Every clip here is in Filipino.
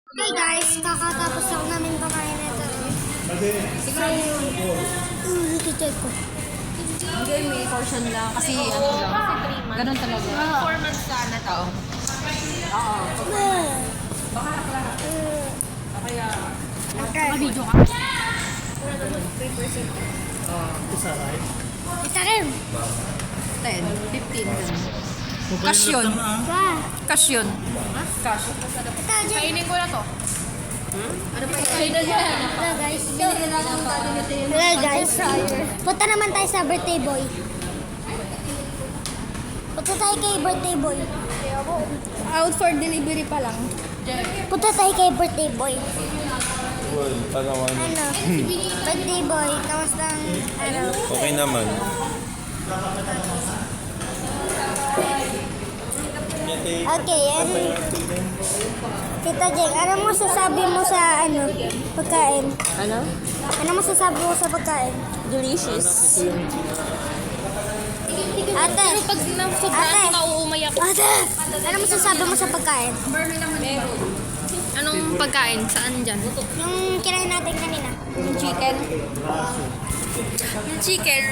Hey guys, kakatapos lang namin kumain nito. Iti-check ko. Hindi, may portion lang. Kasi ano lang. Ganun talaga. 4 months ka na to. Oo. Kaya, Video ka. Isa, right? Ita rin. 10, 15. Cash yun. Wow. Cash yun. Cash. Ito, dyan. Kainin ko na to. Ano pa yun? Hello guys. Hello guys. Punta naman tayo sa birthday boy. Punta tayo kay birthday boy. Out for delivery pa lang. Punta tayo kay birthday boy. Well, ano? Ano? Birthday boy. Kamusta ang araw? Okay naman. Okay, and Tita Jeng, ano mo sasabi mo sa pagkain? Ano? Ano mo sasabi mo sa pagkain? Delicious. Ate, Pero pag nasobrahan ko, nauumay ako. ate, ano mo sasabi mo sa pagkain? Anong pagkain? Saan dyan? Yung kinain natin kanina. Yung chicken. Yung chicken,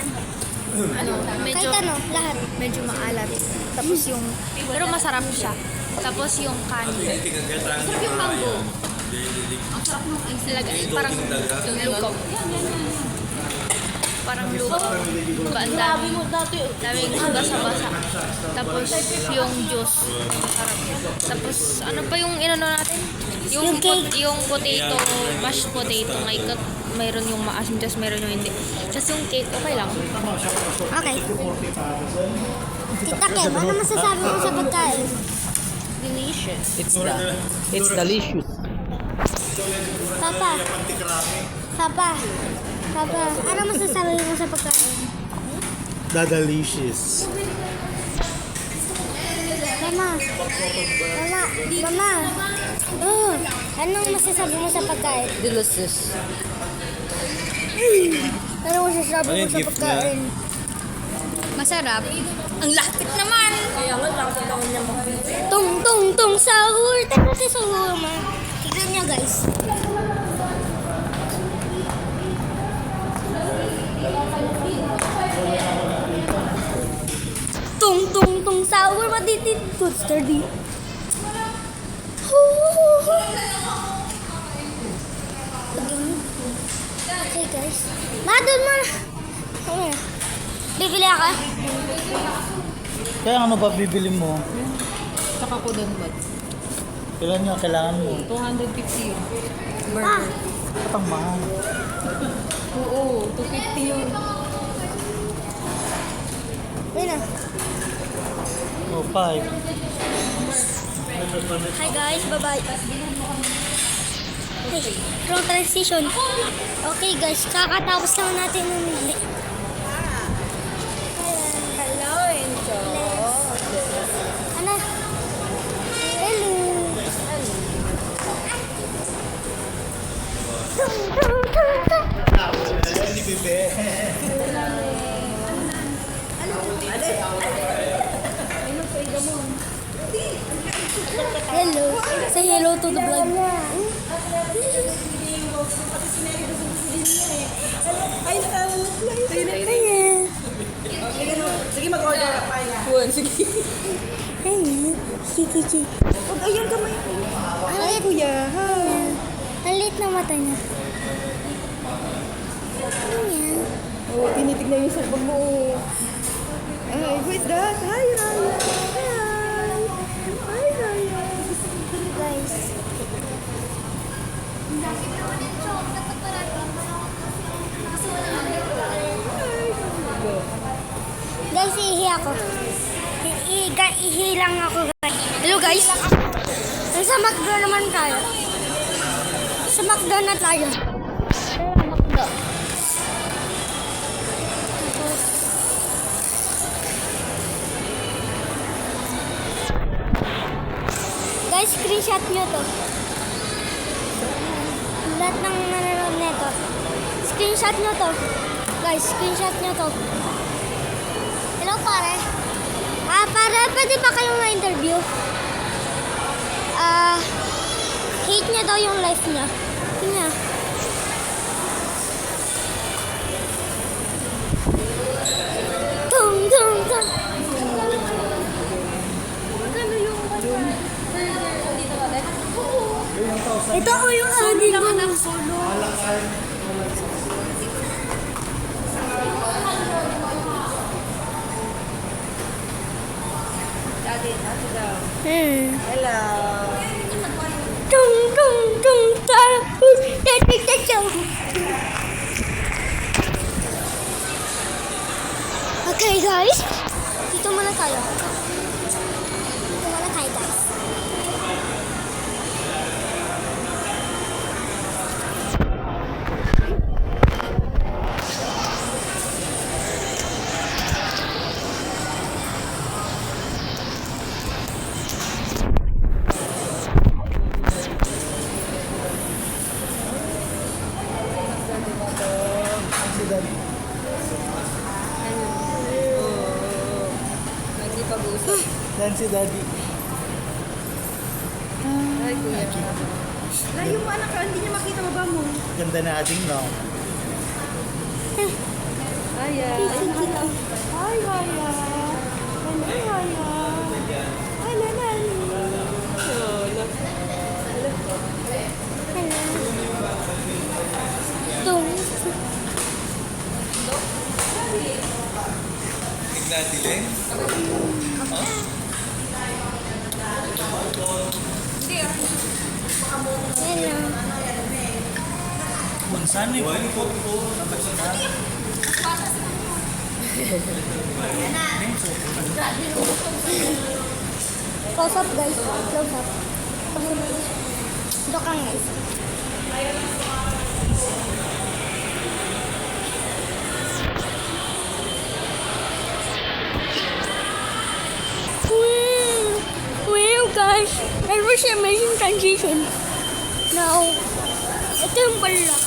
medyo, Kahit ano, lahat. medyo maalat. Tapos yung, pero masarap siya. Tapos yung kanin. Sarap yung mango. Ang sarap nung talaga, parang lukaw. Parang lukaw. Ang daming basa-basa. Tapos yung juice. Sarap. Tapos ano pa yung inano natin? Yung cake. Yung potato, mashed potato. Mayroon yung maasim, just mayroon yung hindi. Just yung cake, okay lang. Okay. Tita Kim, ano masasabi mo sa pagkain? Delicious. It's delicious. Papa. Papa. Papa, ano masasabi mo sa pagkain? Delicious. Mama. Mama. Mama. Oh, anong masasabi mo sa pagkain? Delicious. Ano masasabi mo sa pagkain? Masarap. Ang lapit naman. Tung tung tung sahur. Tara tayo sahur, ma. Tignan niyo, guys. Tung tung tung sahur. Matitit. Good sturdy. Okay, guys. Ma, doon mo na. Ano? Bibili ako? Kaya ano ba bibili mo? Saka ko doon ba? Kailan nga kailangan mo? 250 yun. Ah, Ba't ang mahal? Oo, 250 yun. yun na. Oh, 5. Hi guys, bye-bye. Hey, wrong transition. Okay guys, kakatapos lang natin ng Hello, Enzo. ano? Hello. Tung, tung, tung, tung. Hello. Say hello to the vlog. Ayan. Sige, mag-order pa yan. Sige. Ayan. Kiki. Huwag ayun kamay. Ay, kuya. Ayan. Ang liit ng mata niya. Ayan. Oo, tinitignan yung cellphone mo. Ay, who is that? Hi, Raya. Hi. Hi, Raya. Guys. Guys, ihi ako. Ihi lang ako, guys. Hello, guys. Sa McDo naman tayo. Sa McDo na tayo. McDo. Guys, screenshot nyo to. Lahat ng nanonood nito. Screenshot nyo to. Guys, screenshot nyo to. Hello, pare. Pare, pwede ba kayong na-interview? Hate niya daw yung life niya. Tingnan. Tung, tung, tung. Ito ko yung adik ko. Hello. Tung, tung, tung, tapos, tatik. Okay guys, dito muna tayo. Guys. Si Daddy. Hindi pag-usap. Yan si Daddy. Ay, kuya. Layo mo anak ka, hindi niya makita baba mo. Ganda na ating no. Ay, ay. Ay, Haya. Ano, Haya? Ano, nani? Tung. Tignan dilim. Hello. Bunsan eh. Close up guys. Close up. Ito ka guys. Wow guys, that was an amazing transition. Now, ito yung pala.